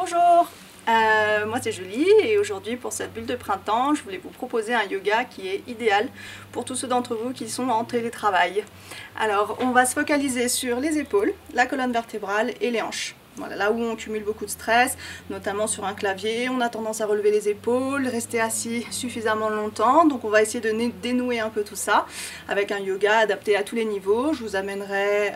Bonjour, moi c'est Julie et aujourd'hui pour cette bulle de printemps, je voulais vous proposer un yoga qui est idéal pour tous ceux d'entre vous qui sont en télétravail. Alors on va se focaliser sur les épaules, la colonne vertébrale et les hanches. Voilà, là où on cumule beaucoup de stress, notamment sur un clavier, on a tendance à relever les épaules, rester assis suffisamment longtemps. Donc on va essayer de dénouer un peu tout ça avec un yoga adapté à tous les niveaux. Je vous amènerai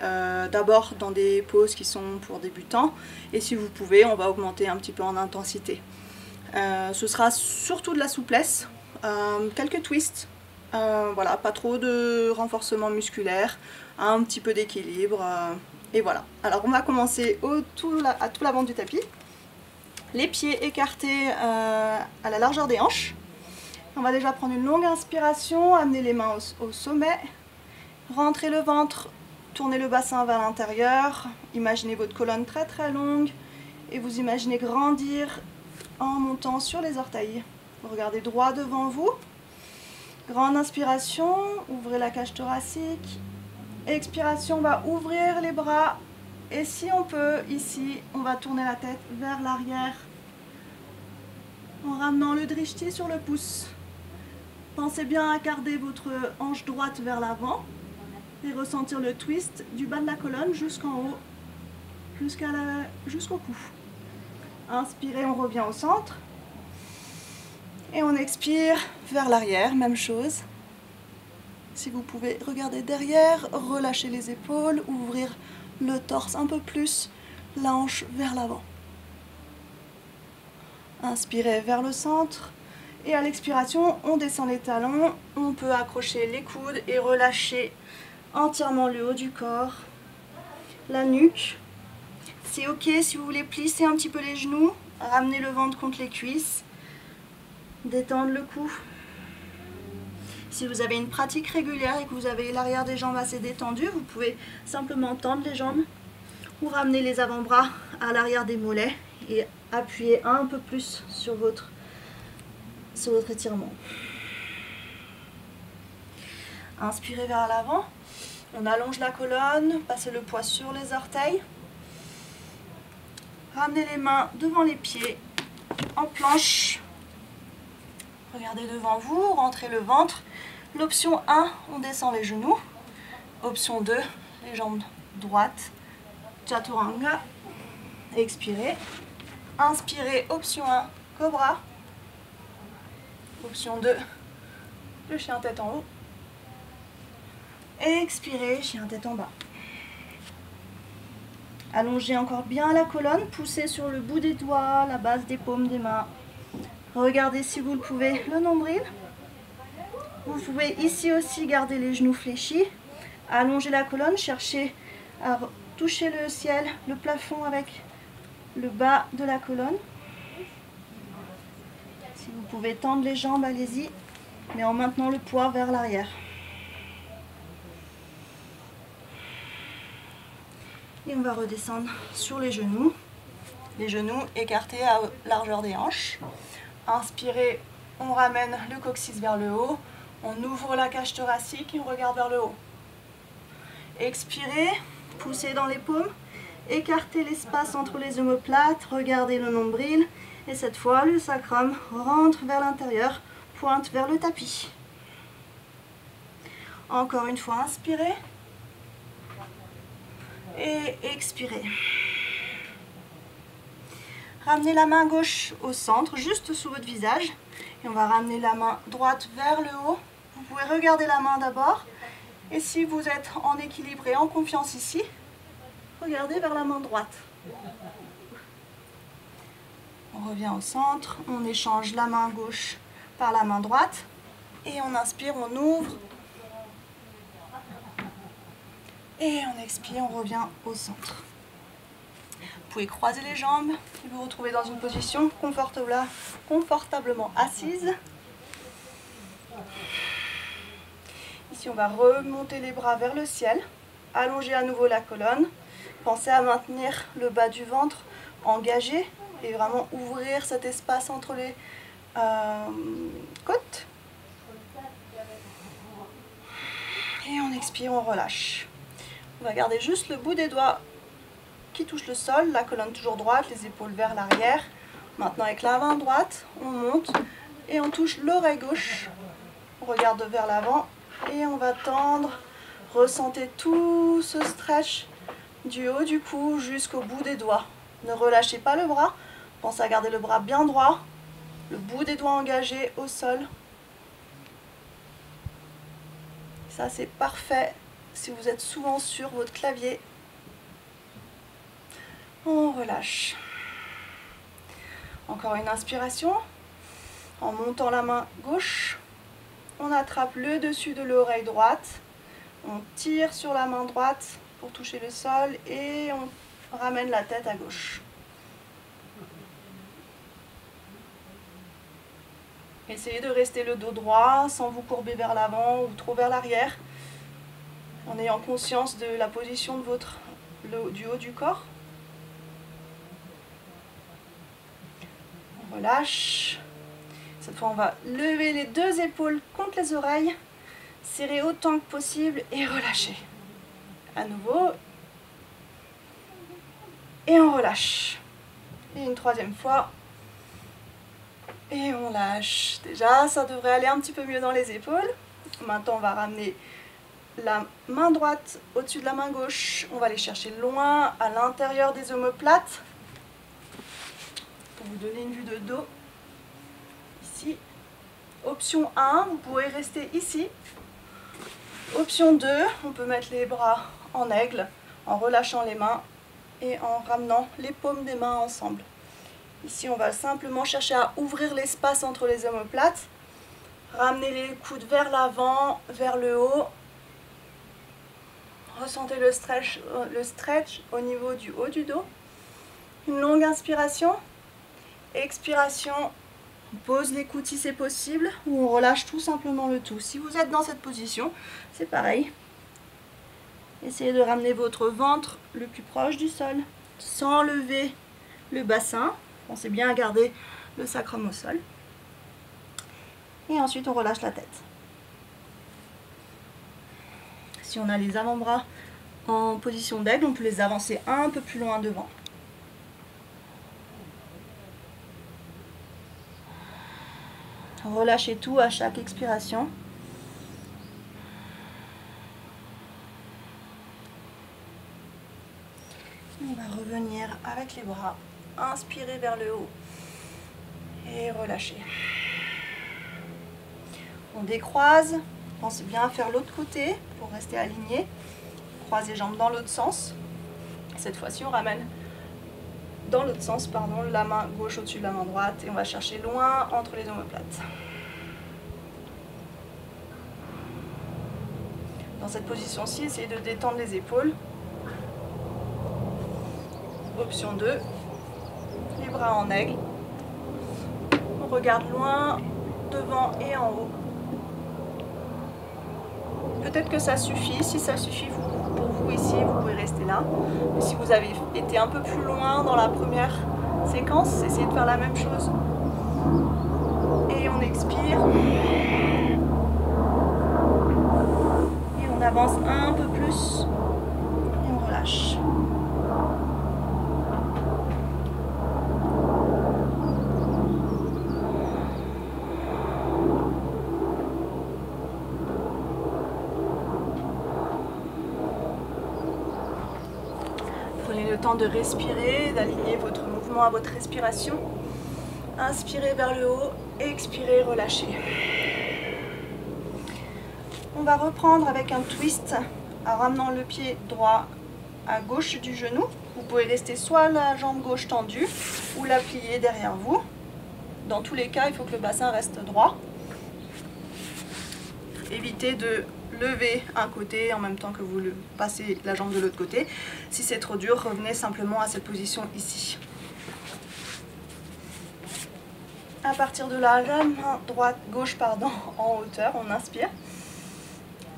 d'abord dans des poses qui sont pour débutants et si vous pouvez, on va augmenter un petit peu en intensité. Ce sera surtout de la souplesse, quelques twists, voilà, pas trop de renforcement musculaire, un petit peu d'équilibre. Et voilà, alors on va commencer à tout l'avant du tapis, les pieds écartés à la largeur des hanches. On va déjà prendre une longue inspiration, amener les mains au sommet, rentrer le ventre, tourner le bassin vers l'intérieur, imaginez votre colonne très très longue et vous imaginez grandir en montant sur les orteils. Vous regardez droit devant vous, grande inspiration, ouvrez la cage thoracique. Expiration, on va ouvrir les bras et si on peut, ici, on va tourner la tête vers l'arrière en ramenant le drishti sur le pouce. Pensez bien à garder votre hanche droite vers l'avant et ressentir le twist du bas de la colonne jusqu'en haut, jusqu'au cou. Inspirez, on revient au centre et on expire vers l'arrière, même chose. Si vous pouvez regarder derrière, relâcher les épaules, ouvrir le torse un peu plus, la hanche vers l'avant. Inspirez vers le centre et à l'expiration, on descend les talons, on peut accrocher les coudes et relâcher entièrement le haut du corps, la nuque. C'est ok si vous voulez plisser un petit peu les genoux, ramener le ventre contre les cuisses, détendre le cou. Si vous avez une pratique régulière et que vous avez l'arrière des jambes assez détendu, vous pouvez simplement tendre les jambes ou ramener les avant-bras à l'arrière des mollets et appuyer un peu plus sur votre étirement. Inspirez vers l'avant, on allonge la colonne, passez le poids sur les orteils. Ramenez les mains devant les pieds en planche. Regardez devant vous, rentrez le ventre. L'option 1, on descend les genoux. Option 2, les jambes droites. Chaturanga. Expirez. Inspirez, option 1, cobra. Option 2, le chien tête en haut. Expirez, chien tête en bas. Allongez encore bien la colonne, poussez sur le bout des doigts, la base des paumes des mains. Regardez si vous le pouvez le nombril. Vous pouvez ici aussi garder les genoux fléchis. Allongez la colonne, cherchez à toucher le ciel, le plafond avec le bas de la colonne. Si vous pouvez tendre les jambes, allez-y, mais en maintenant le poids vers l'arrière. Et on va redescendre sur les genoux écartés à largeur des hanches. Inspirez, on ramène le coccyx vers le haut, on ouvre la cage thoracique et on regarde vers le haut. Expirez, poussez dans les paumes, écartez l'espace entre les omoplates, regardez le nombril et cette fois le sacrum rentre vers l'intérieur, pointe vers le tapis. Encore une fois, inspirez. Et expirez. Ramenez la main gauche au centre, juste sous votre visage. Et on va ramener la main droite vers le haut. Vous pouvez regarder la main d'abord. Et si vous êtes en équilibre et en confiance ici, regardez vers la main droite. On revient au centre, on échange la main gauche par la main droite. Et on inspire, on ouvre. Et on expire, on revient au centre. Vous pouvez croiser les jambes et vous retrouver dans une position confortablement assise. Ici, on va remonter les bras vers le ciel, allonger à nouveau la colonne. Pensez à maintenir le bas du ventre engagé et vraiment ouvrir cet espace entre les côtes. Et on expire, on relâche. On va garder juste le bout des doigts qui touche le sol, la colonne toujours droite, les épaules vers l'arrière. Maintenant avec la main droite, on monte et on touche l'oreille gauche. On regarde vers l'avant et on va tendre. Ressentez tout ce stretch du haut du cou jusqu'au bout des doigts. Ne relâchez pas le bras. Pensez à garder le bras bien droit, le bout des doigts engagé au sol. Ça, c'est parfait si vous êtes souvent sur votre clavier. On relâche. Encore une inspiration. En montant la main gauche, on attrape le dessus de l'oreille droite. On tire sur la main droite pour toucher le sol et on ramène la tête à gauche. Essayez de rester le dos droit sans vous courber vers l'avant ou trop vers l'arrière, en ayant conscience de la position de du haut du corps. On relâche. Cette fois, on va lever les deux épaules contre les oreilles, serrer autant que possible et relâcher. À nouveau. Et on relâche. Et une troisième fois. Et on lâche. Déjà, ça devrait aller un petit peu mieux dans les épaules. Maintenant, on va ramener la main droite au-dessus de la main gauche. On va aller chercher loin à l'intérieur des omoplates. Pour vous donner une vue de dos. Ici. Option 1, vous pouvez rester ici. Option 2, on peut mettre les bras en aigle en relâchant les mains et en ramenant les paumes des mains ensemble. Ici, on va simplement chercher à ouvrir l'espace entre les omoplates. Ramenez les coudes vers l'avant, vers le haut. Ressentez le stretch au niveau du haut du dos. Une longue inspiration. Expiration. On pose les coudes si c'est possible ou on relâche tout simplement le tout. Si vous êtes dans cette position, c'est pareil. Essayez de ramener votre ventre le plus proche du sol sans lever le bassin. Pensez bien à garder le sacrum au sol. Et ensuite, on relâche la tête. Si on a les avant-bras en position d'aigle, on peut les avancer un peu plus loin devant. Relâchez tout à chaque expiration. On va revenir avec les bras. Inspirez vers le haut et relâchez. On décroise. Pensez bien à faire l'autre côté pour rester aligné. Croisez les jambes dans l'autre sens. Cette fois-ci, on ramène dans l'autre sens, pardon, la main gauche au-dessus de la main droite et on va chercher loin entre les omoplates. Dans cette position-ci, essayez de détendre les épaules. Option 2, les bras en aigle. On regarde loin, devant et en haut. Peut-être que ça suffit. Si ça suffit pour vous ici, vous pouvez rester là. Mais si vous avez été un peu plus loin dans la première séquence, essayez de faire la même chose. Et on expire. Et on avance un peu plus. Et on relâche. Prenez le temps de respirer, d'aligner votre mouvement à votre respiration. Inspirez vers le haut, expirez, relâchez. On va reprendre avec un twist en ramenant le pied droit à gauche du genou. Vous pouvez rester soit la jambe gauche tendue ou la plier derrière vous. Dans tous les cas, il faut que le bassin reste droit. Évitez de lever un côté en même temps que vous passez la jambe de l'autre côté. Si c'est trop dur, revenez simplement à cette position ici. À partir de là, la main gauche en hauteur, on inspire.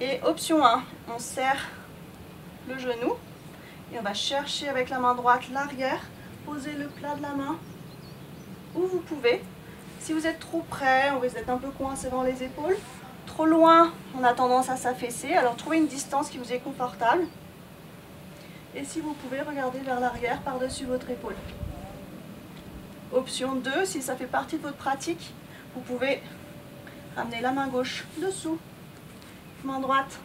Et option 1, on serre le genou et on va chercher avec la main droite l'arrière, poser le plat de la main où vous pouvez. Si vous êtes trop près, on risque d'être un peu coincé dans les épaules. Trop loin, on a tendance à s'affaisser. Alors trouvez une distance qui vous est confortable. Et si vous pouvez, regarder vers l'arrière par-dessus votre épaule. Option 2, si ça fait partie de votre pratique, vous pouvez ramener la main gauche dessous, main droite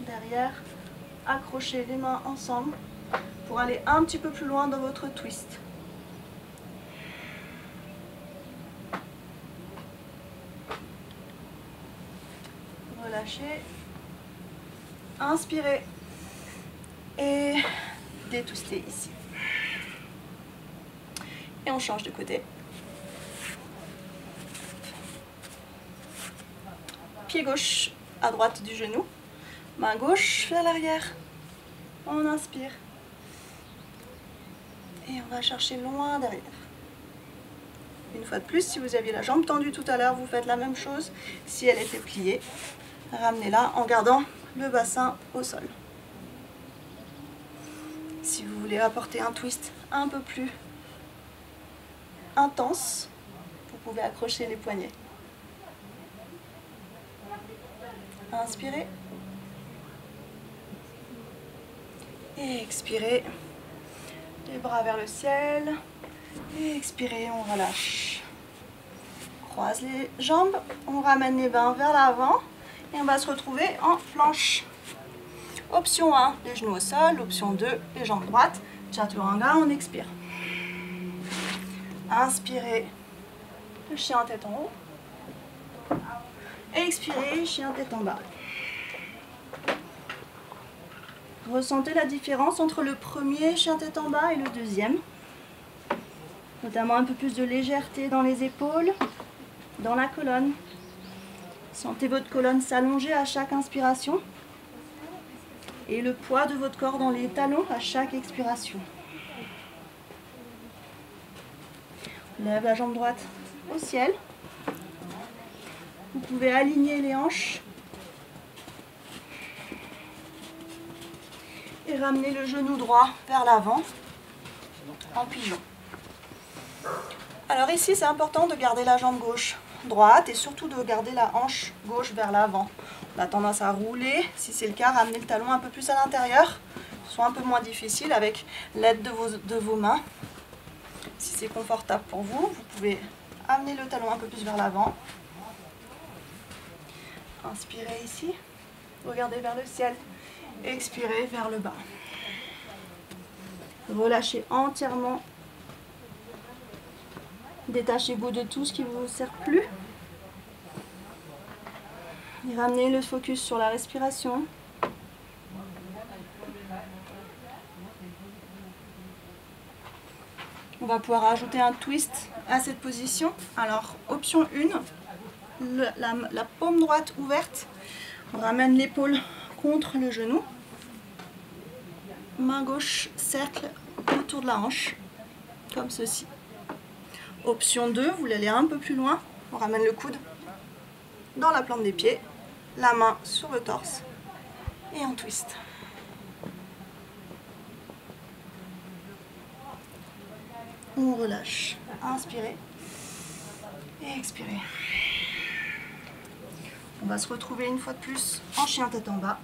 derrière, accrocher les mains ensemble pour aller un petit peu plus loin dans votre twist. Relâchez, inspirez et détwistez ici. Et on change de côté. Pied gauche à droite du genou, main gauche vers l'arrière. On inspire. Et on va chercher loin derrière. Une fois de plus, si vous aviez la jambe tendue tout à l'heure, vous faites la même chose. Si elle était pliée, ramenez-la en gardant le bassin au sol. Si vous voulez apporter un twist un peu plus intense, vous pouvez accrocher les poignets. Inspirez. Et expirez. Les bras vers le ciel. Et expirez, on relâche. On croise les jambes, on ramène les mains vers l'avant et on va se retrouver en planche. Option 1, les genoux au sol. Option 2, les jambes droites. Chaturanga, on expire. Inspirez, le chien tête en haut. Expirez, chien tête en bas. Ressentez la différence entre le premier chien tête en bas et le deuxième. Notamment un peu plus de légèreté dans les épaules, dans la colonne. Sentez votre colonne s'allonger à chaque inspiration et le poids de votre corps dans les talons à chaque expiration. Lève la jambe droite au ciel. Vous pouvez aligner les hanches et ramener le genou droit vers l'avant en pigeon. Alors ici, c'est important de garder la jambe gauche droite et surtout de garder la hanche gauche vers l'avant. On a tendance à rouler. Si c'est le cas, ramenez le talon un peu plus à l'intérieur. Soit un peu moins difficile avec l'aide de vos mains. Si c'est confortable pour vous, vous pouvez amener le talon un peu plus vers l'avant. Inspirez ici. Regardez vers le ciel. Expirez vers le bas. Relâchez entièrement. Détachez-vous de tout ce qui ne vous sert plus. Et ramenez le focus sur la respiration. On va pouvoir ajouter un twist à cette position. Alors, option 1, la paume droite ouverte. On ramène l'épaule contre le genou. Main gauche, cercle autour de la hanche, comme ceci. Option 2, vous voulez aller un peu plus loin. On ramène le coude dans la plante des pieds, la main sur le torse et on twist. On relâche. Inspirez et expirez. On va se retrouver une fois de plus en chien tête en bas.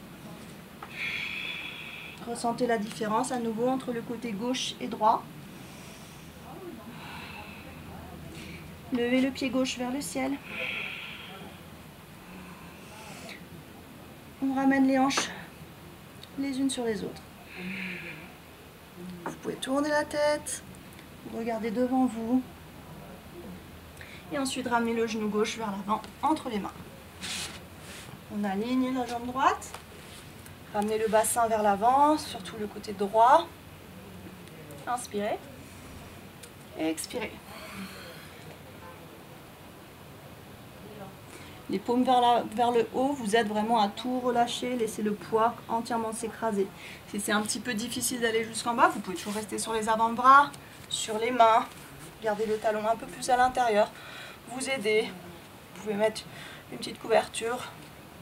Ressentez la différence à nouveau entre le côté gauche et droit. Levez le pied gauche vers le ciel. On ramène les hanches les unes sur les autres. Vous pouvez tourner la tête, regardez devant vous. Et ensuite ramener le genou gauche vers l'avant entre les mains. On aligne la jambe droite. Ramenez le bassin vers l'avant, surtout le côté droit. Inspirez. Et expirez. Les paumes vers le haut vous aident vraiment à tout relâcher, laisser le poids entièrement s'écraser. Si c'est un petit peu difficile d'aller jusqu'en bas, vous pouvez toujours rester sur les avant-bras, sur les mains. Gardez le talon un peu plus à l'intérieur. Vous aider. Vous pouvez mettre une petite couverture,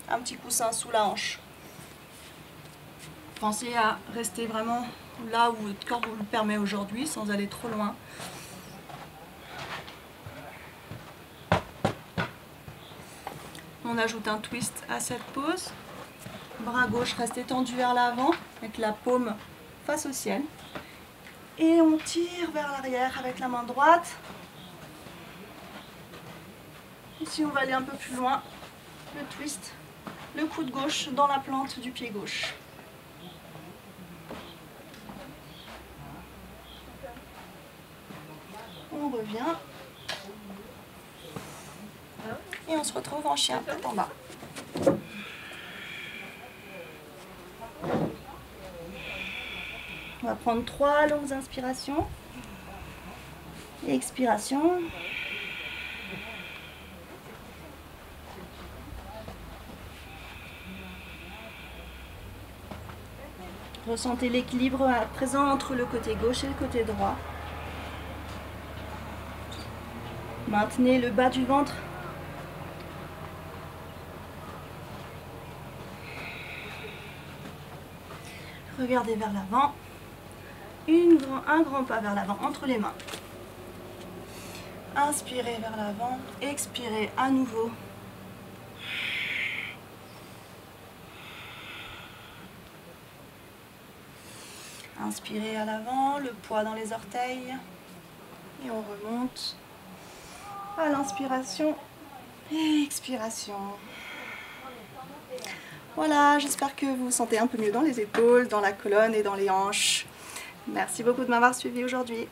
un petit coussin sous la hanche. Pensez à rester vraiment là où votre corps vous le permet aujourd'hui, sans aller trop loin. On ajoute un twist à cette pose. Bras gauche reste étendu vers l'avant, avec la paume face au ciel. Et on tire vers l'arrière avec la main droite. Ici on va aller un peu plus loin, le twist, le coude gauche dans la plante du pied gauche. On revient. Et on se retrouve en chien tête en bas. On va prendre 3 longues inspirations et expirations. Ressentez l'équilibre présent entre le côté gauche et le côté droit. Maintenez le bas du ventre. Regardez vers l'avant. Un grand pas vers l'avant entre les mains. Inspirez vers l'avant, expirez à nouveau. Inspirez à l'avant, le poids dans les orteils. Et on remonte à l'inspiration et expiration. Voilà, j'espère que vous vous sentez un peu mieux dans les épaules, dans la colonne et dans les hanches. Merci beaucoup de m'avoir suivi aujourd'hui.